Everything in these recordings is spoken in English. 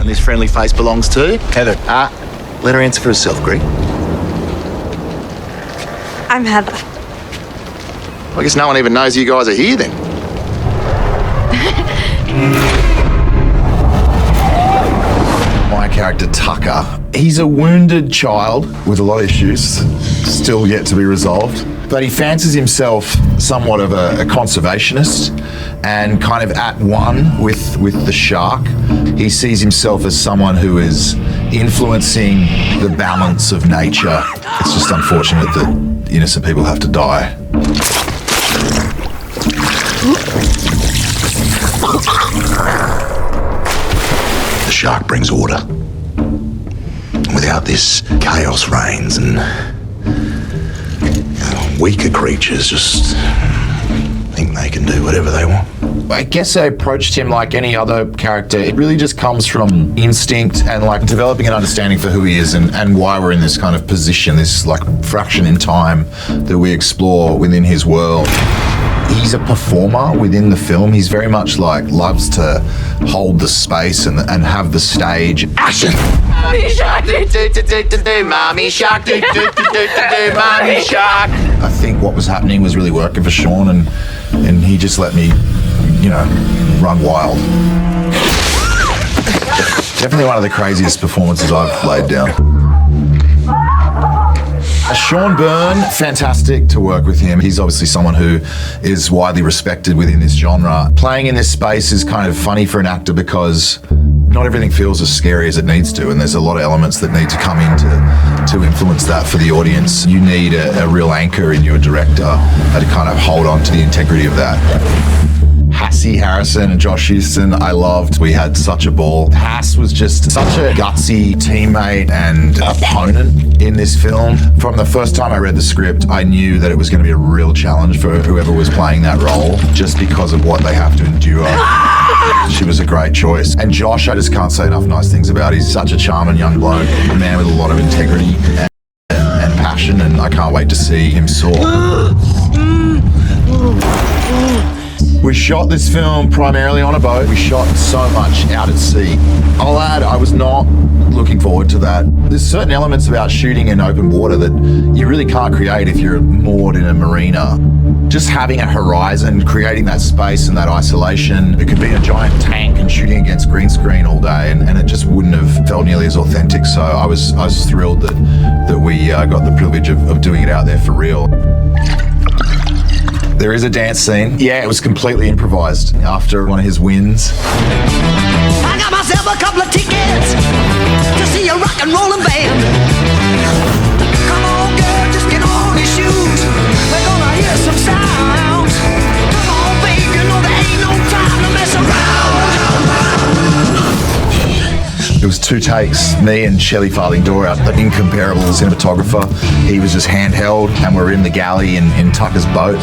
And this friendly face belongs to? Heather. Let her answer for herself, Greg. I'm Heather. I guess no one even knows you guys are here then. My character, Tucker, he's a wounded child with a lot of issues still yet to be resolved. But he fancies himself somewhat of a conservationist and kind of at one with the shark. He sees himself as someone who is influencing the balance of nature. It's just unfortunate that innocent people have to die. The shark brings order. Without this, chaos reigns and weaker creatures just think they can do whatever they want. I guess I approached him like any other character. It really just comes from instinct and like developing an understanding for who he is and why we're in this kind of position, this like fraction in time that we explore within his world. He's a performer within the film. He's very much like loves to hold the space and have the stage. Action! Mommy shark, mommy shark, mommy shark. I think what was happening was really working for Sean, and he just let me, run wild. Definitely one of the craziest performances I've laid down. Sean Byrne, fantastic to work with him. He's obviously someone who is widely respected within this genre. Playing in this space is kind of funny for an actor because not everything feels as scary as it needs to, and there's a lot of elements that need to come in to influence that for the audience. You need a real anchor in your director to kind of hold on to the integrity of that. Hassie Harrison and Josh Houston, I loved. We had such a ball. Hass was just such a gutsy teammate and opponent in this film. From the first time I read the script, I knew that it was going to be a real challenge for whoever was playing that role, just because of what they have to endure. She was a great choice. And Josh, I just can't say enough nice things about. He's such a charming young bloke, a man with a lot of integrity and passion, and I can't wait to see him soar. We shot this film primarily on a boat. We shot so much out at sea. I'll add, I was not looking forward to that. There's certain elements about shooting in open water that you really can't create if you're moored in a marina. Just having a horizon, creating that space and that isolation. It could be in a giant tank and shooting against green screen all day, and it just wouldn't have felt nearly as authentic. So I was thrilled that we got the privilege of doing it out there for real. There is a dance scene. Yeah, it was completely improvised after one of his wins. I got myself a couple of tickets to see a rock and rollin' band. Come on, girl, just get on your shoes. We're gonna hear some sounds. Come on, babe, you know there ain't no time to mess around. It was 2 takes, me and Shelley Farthing-Dora, the incomparable cinematographer. He was just handheld, and we're in the galley in Tucker's boat.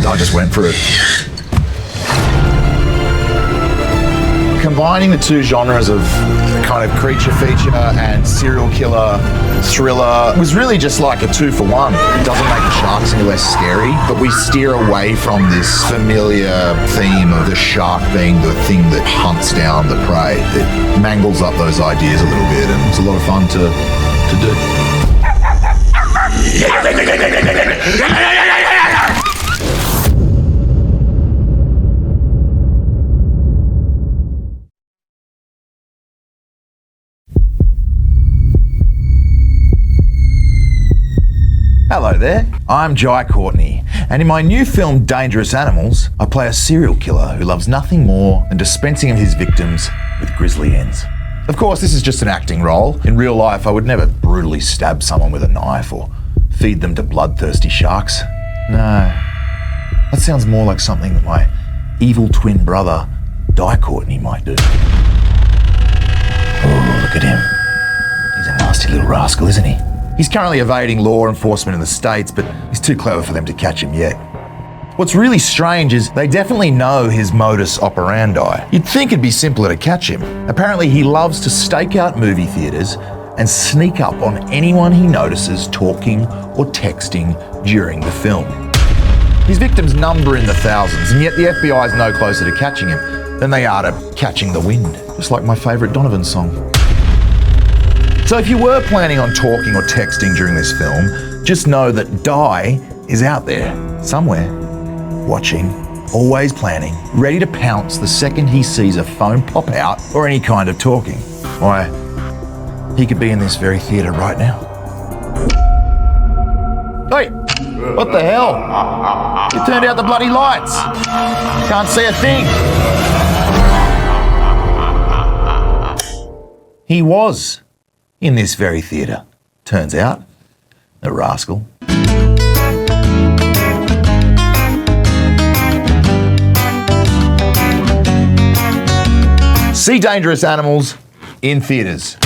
I just went for it. Combining the 2 genres of kind of creature feature and serial killer thriller was really just like a 2-for-1. It doesn't make the sharks any less scary, but we steer away from this familiar theme of the shark being the thing that hunts down the prey. It mangles up those ideas a little bit, and it's a lot of fun to do. Hello there, I'm Jai Courtney, and in my new film Dangerous Animals, I play a serial killer who loves nothing more than dispensing of his victims with grisly ends. Of course, this is just an acting role. In real life, I would never brutally stab someone with a knife or feed them to bloodthirsty sharks. No, that sounds more like something that my evil twin brother, Jai Courtney, might do. Oh, look at him. He's a nasty little rascal, isn't he? He's currently evading law enforcement in the States, but he's too clever for them to catch him yet. What's really strange is they definitely know his modus operandi. You'd think it'd be simpler to catch him. Apparently he loves to stake out movie theaters and sneak up on anyone he notices talking or texting during the film. His victims number in the thousands, and yet the FBI is no closer to catching him. than they are to catching the wind, just like my favourite Donovan song. So if you were planning on talking or texting during this film, just know that Di is out there, somewhere, watching, always planning, ready to pounce the second he sees a phone pop out or any kind of talking. Why, he could be in this very theatre right now. Hey, what the hell? You turned out the bloody lights. Can't see a thing. He was in this very theatre. Turns out, the rascal. See dangerous animals in theatres.